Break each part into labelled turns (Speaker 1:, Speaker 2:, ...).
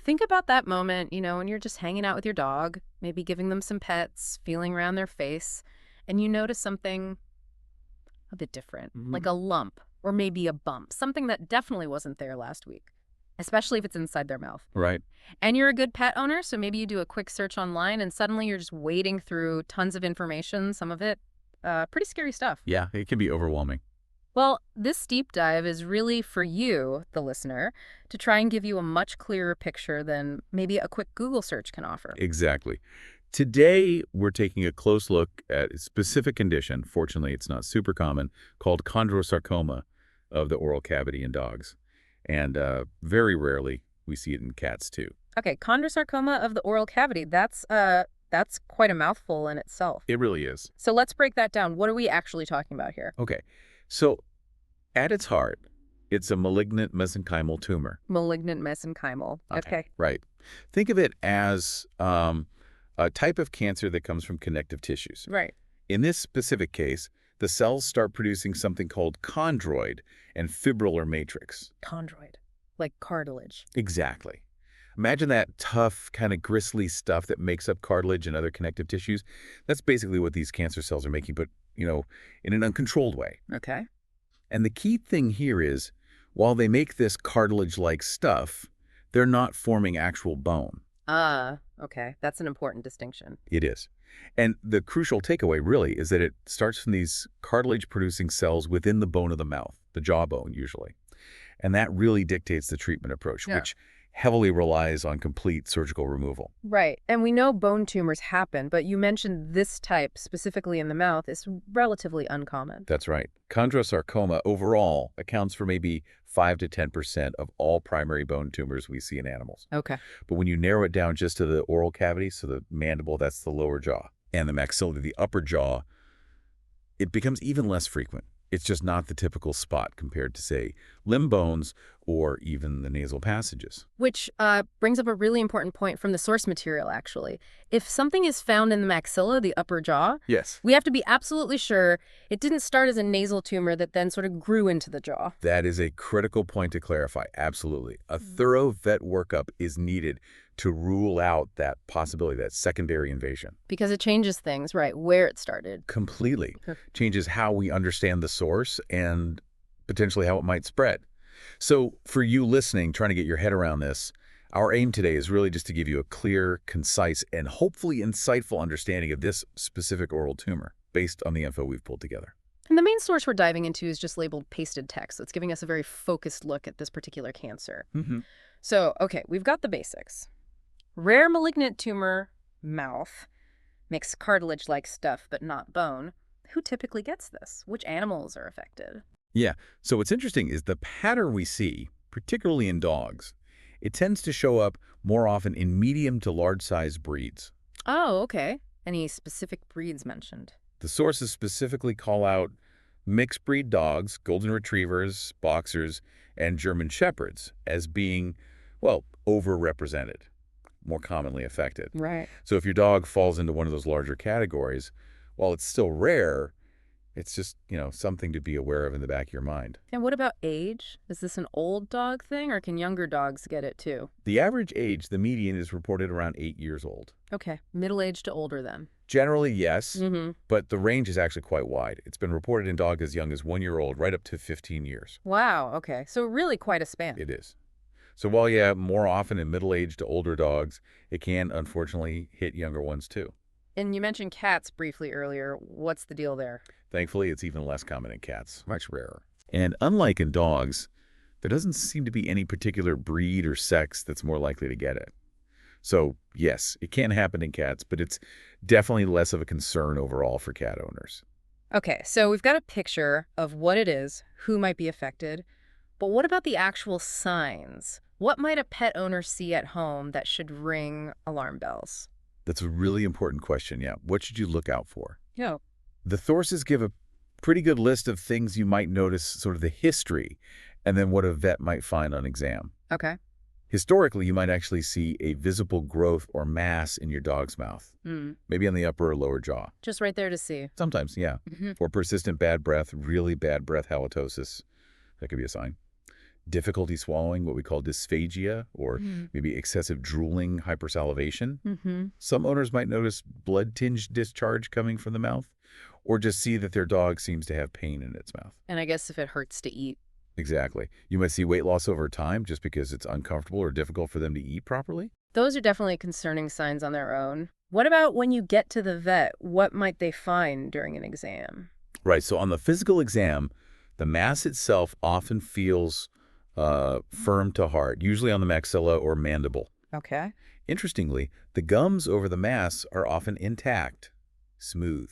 Speaker 1: think about that moment, when you're just hanging out with your dog, maybe giving them some pets, feeling around their face, and you notice something a bit different, like
Speaker 2: Mhm.
Speaker 1: a lump or maybe a bump, something that definitely wasn't there last week, especially if it's inside their mouth.
Speaker 2: Right.
Speaker 1: And you're a good pet owner, so maybe you do a quick search online and suddenly you're just wading through tons of information, some of it pretty scary stuff.
Speaker 2: Yeah, it can be overwhelming.
Speaker 1: Well, this deep dive is really for you, the listener, to try and give you a much clearer picture than maybe a quick Google search can offer.
Speaker 2: Exactly. Today, we're taking a close look at a specific condition, fortunately it's not super common, called chondrosarcoma of the oral cavity in dogs. And very rarely we see it in cats too.
Speaker 1: Okay, chondrosarcoma of the oral cavity. That's quite a mouthful in itself.
Speaker 2: It really is.
Speaker 1: So let's break that down. What are we actually talking about here?
Speaker 2: Okay, so at its heart, it's a malignant mesenchymal tumor.
Speaker 1: Malignant mesenchymal. Okay.
Speaker 2: Right. Think of it as a type of cancer that comes from connective tissues.
Speaker 1: Right.
Speaker 2: In this specific case, the cells start producing something called chondroid and fibrillar matrix.
Speaker 1: Chondroid. Like cartilage.
Speaker 2: Exactly. Imagine that tough, kind of gristly stuff that makes up cartilage and other connective tissues. That's basically what these cancer cells are making, but, in an uncontrolled way.
Speaker 1: Okay.
Speaker 2: And the key thing here is, while they make this cartilage-like stuff, they're not forming actual bone.
Speaker 1: Okay. That's an important distinction.
Speaker 2: It is. And the crucial takeaway really is that it starts from these cartilage-producing cells within the bone of the mouth, the jawbone usually. And that really dictates the treatment approach,
Speaker 1: Yeah.
Speaker 2: which heavily relies on complete surgical removal.
Speaker 1: Right. And we know bone tumors happen, but you mentioned this type specifically in the mouth is relatively uncommon.
Speaker 2: That's right. Chondrosarcoma overall accounts for maybe 5 to 10% of all primary bone tumors we see in animals.
Speaker 1: Okay.
Speaker 2: But when you narrow it down just to the oral cavity, so the mandible, that's the lower jaw, and the maxilla, the upper jaw, it becomes even less frequent. It's just not the typical spot compared to, say, limb bones or even the nasal passages.
Speaker 1: Which brings up a really important point from the source material, actually. If something is found in the maxilla, the upper jaw,
Speaker 2: Yes.
Speaker 1: we have to be absolutely sure it didn't start as a nasal tumor that then sort of grew into the jaw.
Speaker 2: That is a critical point to clarify. Absolutely. A thorough vet workup is needed to rule out that possibility, that secondary invasion.
Speaker 1: Because it changes things, right, where it started.
Speaker 2: Completely. Changes how we understand the source and potentially how it might spread. So for you listening, trying to get your head around this, our aim today is really just to give you a clear, concise, and hopefully insightful understanding of this specific oral tumor based on the info we've pulled together.
Speaker 1: And the main source we're diving into is just labeled pasted text. It's giving us a very focused look at this particular cancer.
Speaker 2: Mm-hmm.
Speaker 1: So, okay, we've got the basics. Rare malignant tumor, mouth, makes cartilage-like stuff but not bone. Who typically gets this? Which animals are affected?
Speaker 2: Yeah, so what's interesting is the pattern we see, particularly in dogs, it tends to show up more often in medium to large-sized breeds.
Speaker 1: Oh, okay. Any specific breeds mentioned?
Speaker 2: The sources specifically call out mixed breed dogs, golden retrievers, boxers, and German shepherds as being, well, overrepresented, more commonly affected.
Speaker 1: Right.
Speaker 2: So if your dog falls into one of those larger categories, while it's still rare, it's just, something to be aware of in the back of your mind.
Speaker 1: And what about age? Is this an old dog thing, or can younger dogs get it too?
Speaker 2: The average age, the median, is reported around 8 years old.
Speaker 1: Okay, middle-aged to older then.
Speaker 2: Generally, yes,
Speaker 1: Mm-hmm.
Speaker 2: but the range is actually quite wide. It's been reported in dogs as young as 1 year old, right up to 15 years.
Speaker 1: Wow, okay. So really quite a span.
Speaker 2: It is. So while, yeah, more often in middle-aged to older dogs, it can, unfortunately, hit younger ones too.
Speaker 1: And you mentioned cats briefly earlier. What's the deal there?
Speaker 2: Thankfully, it's even less common in cats, much rarer. And unlike in dogs, there doesn't seem to be any particular breed or sex that's more likely to get it. So, yes, it can happen in cats, but it's definitely less of a concern overall for cat owners.
Speaker 1: Okay, so we've got a picture of what it is, who might be affected, but what about the actual signs? What might a pet owner see at home that should ring alarm bells?
Speaker 2: That's a really important question, yeah. What should you look out for?
Speaker 1: Yeah.
Speaker 2: The sources give a pretty good list of things you might notice, sort of the history, and then what a vet might find on exam.
Speaker 1: Okay.
Speaker 2: Historically, you might actually see a visible growth or mass in your dog's mouth, maybe on the upper or lower jaw.
Speaker 1: Just right there to see.
Speaker 2: Sometimes, yeah.
Speaker 1: Mm-hmm.
Speaker 2: Or persistent bad breath, really bad breath halitosis. That could be a sign. difficulty swallowing, what we call dysphagia, or maybe excessive drooling, hypersalivation.
Speaker 1: Mm-hmm.
Speaker 2: Some owners might notice blood-tinged discharge coming from the mouth, or just see that their dog seems to have pain in its mouth.
Speaker 1: And I guess if it hurts to eat.
Speaker 2: Exactly. You might see weight loss over time just because it's uncomfortable or difficult for them to eat properly.
Speaker 1: Those are definitely concerning signs on their own. What about when you get to the vet? What might they find during an exam?
Speaker 2: Right, so on the physical exam, the mass itself often feels firm to hard, usually on the maxilla or mandible.
Speaker 1: Okay.
Speaker 2: Interestingly, the gums over the mass are often intact, smooth.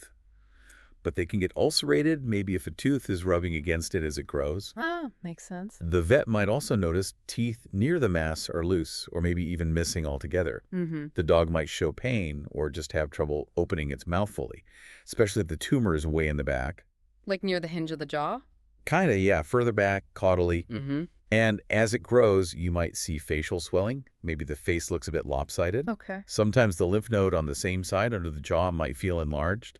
Speaker 2: But they can get ulcerated, maybe if a tooth is rubbing against it as it grows.
Speaker 1: Ah, makes sense.
Speaker 2: The vet might also notice teeth near the mass are loose or maybe even missing altogether.
Speaker 1: Mm-hmm.
Speaker 2: The dog might show pain or just have trouble opening its mouth fully, especially if the tumor is way in the back.
Speaker 1: Like near the hinge of the jaw?
Speaker 2: Kinda, yeah, further back, caudally.
Speaker 1: Mm-hmm.
Speaker 2: And as it grows, you might see facial swelling. Maybe the face looks a bit lopsided.
Speaker 1: Okay.
Speaker 2: Sometimes the lymph node on the same side under the jaw might feel enlarged.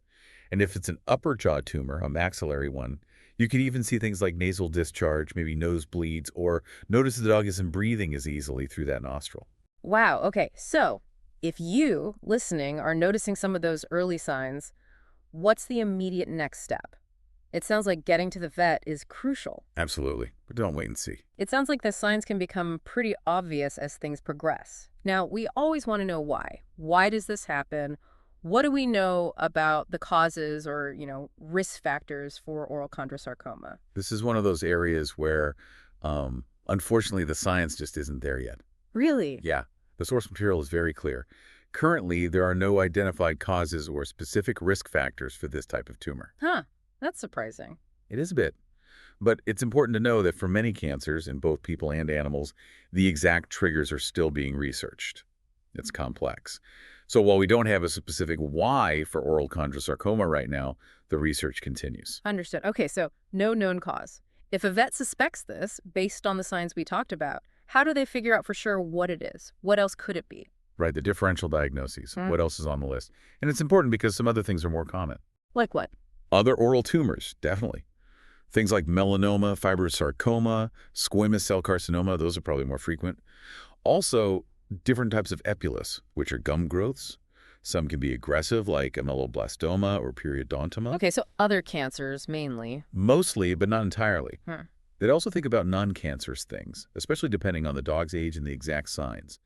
Speaker 2: And if it's an upper jaw tumor, a maxillary one, you could even see things like nasal discharge, maybe nosebleeds, or notice the dog isn't breathing as easily through that nostril.
Speaker 1: Wow. Okay. So if you, listening, are noticing some of those early signs, what's the immediate next step? It sounds like getting to the vet is crucial.
Speaker 2: Absolutely. But don't wait and see.
Speaker 1: It sounds like the signs can become pretty obvious as things progress. Now, we always want to know why. Why does this happen? What do we know about the causes or, risk factors for oral chondrosarcoma?
Speaker 2: This is one of those areas where, unfortunately, the science just isn't there yet.
Speaker 1: Really?
Speaker 2: Yeah, the source material is very clear. Currently, there are no identified causes or specific risk factors for this type of tumor.
Speaker 1: Huh. That's surprising.
Speaker 2: It is a bit. But it's important to know that for many cancers, in both people and animals, the exact triggers are still being researched. It's complex. So while we don't have a specific why for oral chondrosarcoma right now, the research continues.
Speaker 1: Understood. Okay, so no known cause. If a vet suspects this, based on the signs we talked about, how do they figure out for sure what it is? What else could it be?
Speaker 2: Right, the differential diagnoses. What else is on the list? And it's important because some other things are more common.
Speaker 1: Like what?
Speaker 2: Other oral tumors, definitely. Things like melanoma, fibrosarcoma, squamous cell carcinoma, those are probably more frequent. Also, different types of epilus, which are gum growths. Some can be aggressive, like ameloblastoma or periodontoma.
Speaker 1: Okay, so other cancers mainly.
Speaker 2: Mostly, but not entirely.
Speaker 1: Hmm.
Speaker 2: They'd also think about non-cancerous things, especially depending on the dog's age and the exact signs,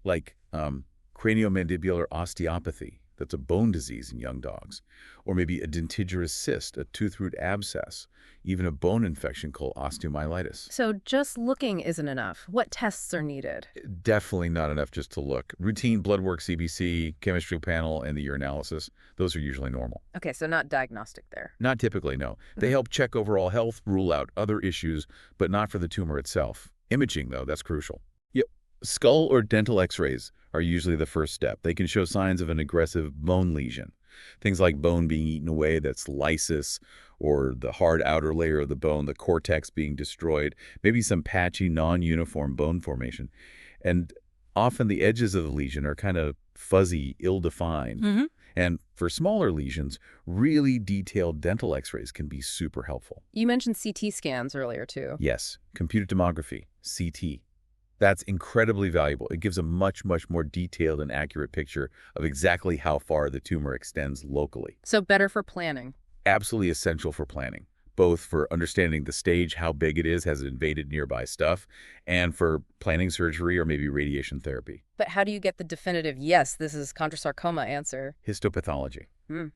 Speaker 2: like craniomandibular osteopathy. That's a bone disease in young dogs. Or maybe a dentigerous cyst, a tooth root abscess, even a bone infection called osteomyelitis.
Speaker 1: So just looking isn't enough. What tests are needed?
Speaker 2: Definitely not enough just to look. Routine blood work, CBC, chemistry panel, and the urinalysis, those are usually normal.
Speaker 1: Okay, so not diagnostic there.
Speaker 2: Not typically, no. They help check overall health, rule out other issues, but not for the tumor itself. Imaging, though, that's crucial. Yep. Skull or dental x-rays are usually the first step. They can show signs of an aggressive bone lesion. Things like bone being eaten away, that's lysis, or the hard outer layer of the bone, the cortex being destroyed, maybe some patchy, non-uniform bone formation. And often the edges of the lesion are kind of fuzzy, ill-defined. And for smaller lesions, really detailed dental x-rays can be super helpful.
Speaker 1: You mentioned CT scans earlier, too.
Speaker 2: Yes, computed tomography, CT. That's incredibly valuable. It gives a much, much more detailed and accurate picture of exactly how far the tumor extends locally.
Speaker 1: So better for planning.
Speaker 2: Absolutely essential for planning, both for understanding the stage, how big it is, has it invaded nearby stuff, and for planning surgery or maybe radiation therapy.
Speaker 1: But how do you get the definitive, yes, this is chondrosarcoma answer?
Speaker 2: Histopathology.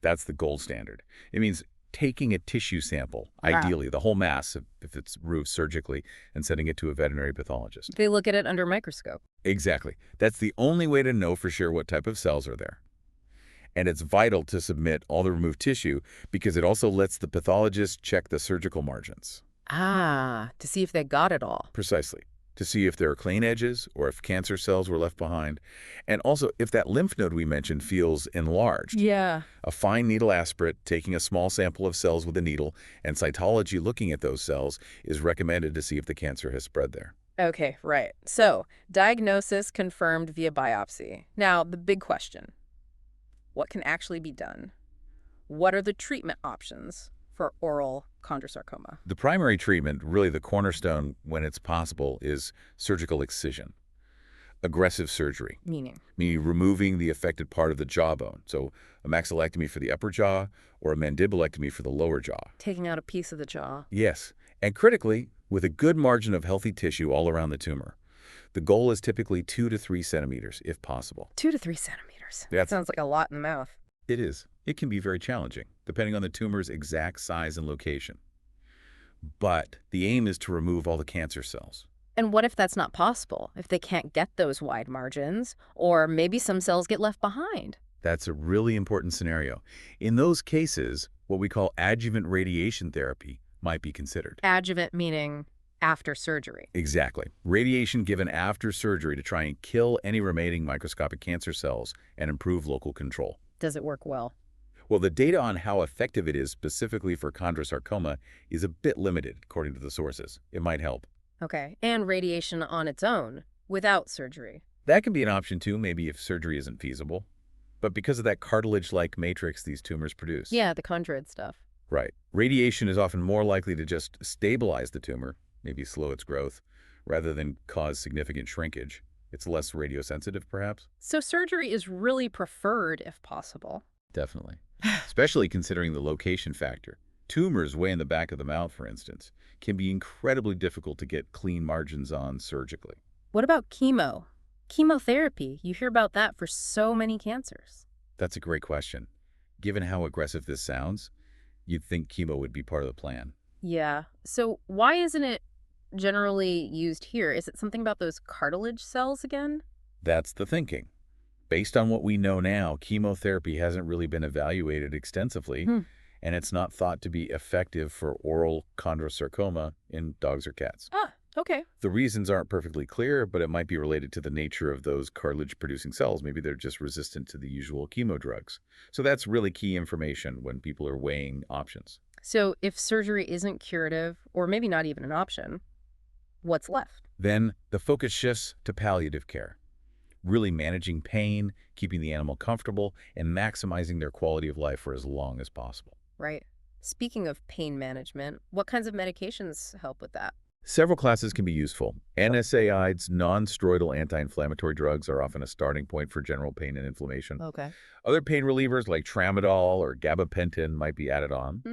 Speaker 2: That's the gold standard. It means taking a tissue sample, ideally the whole mass if it's removed surgically, and sending it to a veterinary pathologist.
Speaker 1: They look at it under a microscope.
Speaker 2: Exactly. That's the only way to know for sure what type of cells are there. And it's vital to submit all the removed tissue because it also lets the pathologist check the surgical margins.
Speaker 1: To see if they got it all.
Speaker 2: Precisely. To see if there are clean edges or if cancer cells were left behind. And also if that lymph node we mentioned feels enlarged.
Speaker 1: Yeah.
Speaker 2: A fine needle aspirate, taking a small sample of cells with a needle, and cytology looking at those cells is recommended to see if the cancer has spread there.
Speaker 1: Okay, right. So, diagnosis confirmed via biopsy. Now, the big question. What can actually be done? What are the treatment options? for oral chondrosarcoma?
Speaker 2: The primary treatment, really the cornerstone when it's possible, is surgical excision. Aggressive surgery,
Speaker 1: Meaning?
Speaker 2: meaning removing the affected part of the jawbone. So a maxillectomy for the upper jaw or a mandibulectomy for the lower jaw.
Speaker 1: Taking out a piece of the jaw.
Speaker 2: Yes, and critically, with a good margin of healthy tissue all around the tumor. The goal is typically 2 to 3 centimeters, if possible.
Speaker 1: 2 to 3 centimeters. That
Speaker 2: That's
Speaker 1: sounds like a lot in the mouth.
Speaker 2: It is. It can be very challenging, depending on the tumor's exact size and location. But the aim is to remove all the cancer cells.
Speaker 1: And what if that's not possible? If they can't get those wide margins, or maybe some cells get left behind?
Speaker 2: That's a really important scenario. In those cases, what we call adjuvant radiation therapy might be considered.
Speaker 1: Adjuvant meaning after surgery.
Speaker 2: Exactly. Radiation given after surgery to try and kill any remaining microscopic cancer cells and improve local control.
Speaker 1: Does it work well?
Speaker 2: Well, the data on how effective it is specifically for chondrosarcoma is a bit limited, according to the sources. It might help.
Speaker 1: Okay. And radiation on its own, without surgery.
Speaker 2: That can be an option too, maybe if surgery isn't feasible. But because of that cartilage-like matrix these tumors produce.
Speaker 1: Yeah, the chondroid stuff.
Speaker 2: Right. Radiation is often more likely to just stabilize the tumor, maybe slow its growth, rather than cause significant shrinkage. It's less radiosensitive, perhaps?
Speaker 1: So surgery is really preferred if possible.
Speaker 2: Definitely. Especially considering the location factor. Tumors way in the back of the mouth, for instance, can be incredibly difficult to get clean margins on surgically.
Speaker 1: What about chemo? Chemotherapy, you hear about that for so many cancers.
Speaker 2: That's a great question. Given how aggressive this sounds, you'd think chemo would be part of the plan.
Speaker 1: Yeah. So why isn't it generally used here? Is it something about those cartilage cells again?
Speaker 2: That's the thinking. Based on what we know now, chemotherapy hasn't really been evaluated extensively, and it's not thought to be effective for oral chondrosarcoma in dogs or cats.
Speaker 1: Ah, okay.
Speaker 2: The reasons aren't perfectly clear, but it might be related to the nature of those cartilage-producing cells. Maybe they're just resistant to the usual chemo drugs. So that's really key information when people are weighing options.
Speaker 1: So if surgery isn't curative, or maybe not even an option, what's left?
Speaker 2: Then the focus shifts to palliative care, really managing pain, keeping the animal comfortable, and maximizing their quality of life for as long as possible.
Speaker 1: Right. Speaking of pain management, what kinds of medications help with that?
Speaker 2: Several classes can be useful. NSAIDs, non-steroidal anti-inflammatory drugs, are often a starting point for general pain and inflammation.
Speaker 1: Okay.
Speaker 2: Other pain relievers like tramadol or gabapentin might be added on.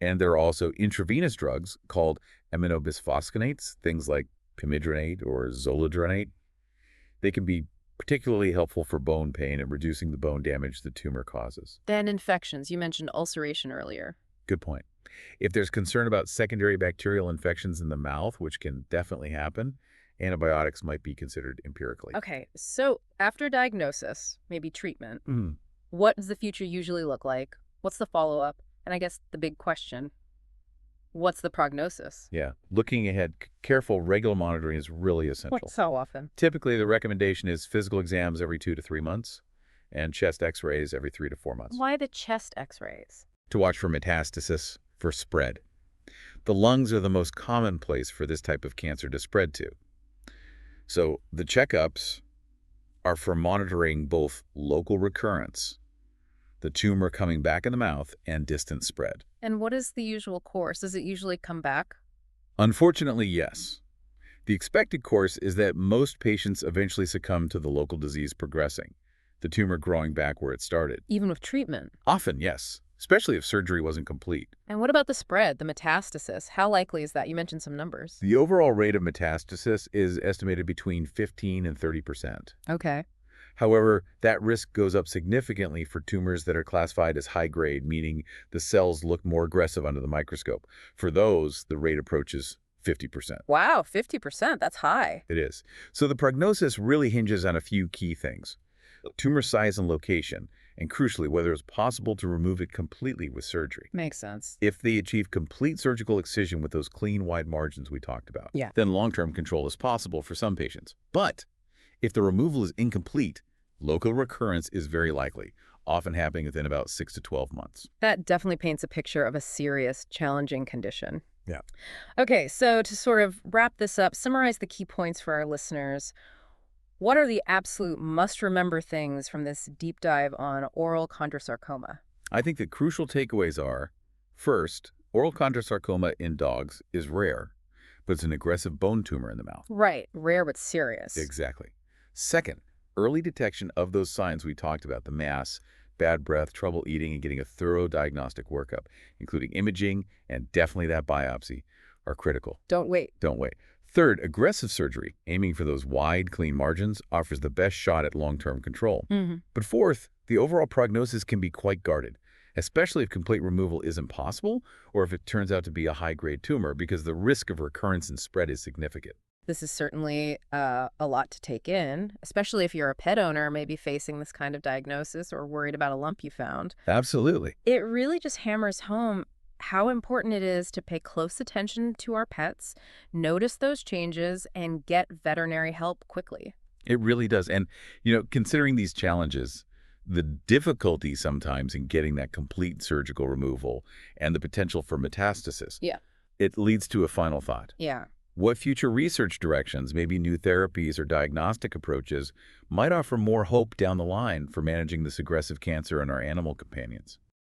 Speaker 2: And there are also intravenous drugs called aminobisphosphanates, things like pimidronate or zoledronate. They can be particularly helpful for bone pain and reducing the bone damage the tumor causes.
Speaker 1: Then infections. You mentioned ulceration earlier.
Speaker 2: Good point. If there's concern about secondary bacterial infections in the mouth, which can definitely happen, antibiotics might be considered empirically.
Speaker 1: Okay, so after diagnosis, maybe treatment,
Speaker 2: Mhm.
Speaker 1: what does the future usually look like? What's the follow-up? And I guess the big question, what's the prognosis?
Speaker 2: Yeah, looking ahead, careful regular monitoring is really essential.
Speaker 1: What so often?
Speaker 2: Typically, the recommendation is physical exams every 2 to 3 months and chest x-rays every 3 to 4 months
Speaker 1: Why the chest x-rays?
Speaker 2: to watch for metastasis, for spread. The lungs are the most common place for this type of cancer to spread to. So the checkups are for monitoring both local recurrence, the tumor coming back in the mouth, and distant spread.
Speaker 1: And what is the usual course? Does it usually come back?
Speaker 2: Unfortunately, yes. The expected course is that most patients eventually succumb to the local disease progressing, the tumor growing back where it started.
Speaker 1: Even with treatment?
Speaker 2: Often, yes, especially if surgery wasn't complete.
Speaker 1: And what about the spread, the metastasis? How likely is that? You mentioned some numbers.
Speaker 2: The overall rate of metastasis is estimated between 15 and 30%.
Speaker 1: Okay.
Speaker 2: However, that risk goes up significantly for tumors that are classified as high-grade, meaning the cells look more aggressive under the microscope. For those, the rate approaches 50%.
Speaker 1: Wow, 50%. That's high.
Speaker 2: It is. So the prognosis really hinges on a few key things: tumor size and location, and crucially, whether it's possible to remove it completely with surgery.
Speaker 1: Makes sense.
Speaker 2: If they achieve complete surgical excision with those clean, wide margins we talked about,
Speaker 1: Yeah.
Speaker 2: then long-term control is possible for some patients. But if the removal is incomplete, local recurrence is very likely, often happening within about 6 to 12 months.
Speaker 1: That definitely paints a picture of a serious, challenging condition.
Speaker 2: Yeah.
Speaker 1: Okay, so to sort of wrap this up, summarize the key points for our listeners. What are the absolute must-remember things from this deep dive on oral chondrosarcoma?
Speaker 2: I think the crucial takeaways are, first, Oral chondrosarcoma in dogs is rare, but it's an aggressive bone tumor in the mouth.
Speaker 1: Right. Rare but serious.
Speaker 2: Exactly. Second, early detection of those signs we talked about, the mass, bad breath, trouble eating, and getting a thorough diagnostic workup, including imaging and definitely that biopsy, are critical.
Speaker 1: Don't wait.
Speaker 2: Don't wait. Third, aggressive surgery, aiming for those wide, clean margins, offers the best shot at long-term control. But fourth, the overall prognosis can be quite guarded, especially if complete removal isn't possible or if it turns out to be a high-grade tumor, because the risk of recurrence and spread is significant.
Speaker 1: This is certainly a lot to take in, especially if you're a pet owner, maybe facing this kind of diagnosis or worried about a lump you found.
Speaker 2: Absolutely.
Speaker 1: It really just hammers home how important it is to pay close attention to our pets, notice those changes, and get veterinary help quickly.
Speaker 2: It really does. And, considering these challenges, the difficulty sometimes in getting that complete surgical removal and the potential for metastasis,
Speaker 1: Yeah.
Speaker 2: it leads to a final thought.
Speaker 1: Yeah.
Speaker 2: What future research directions, maybe new therapies or diagnostic approaches, might offer more hope down the line for managing this aggressive cancer in our animal companions?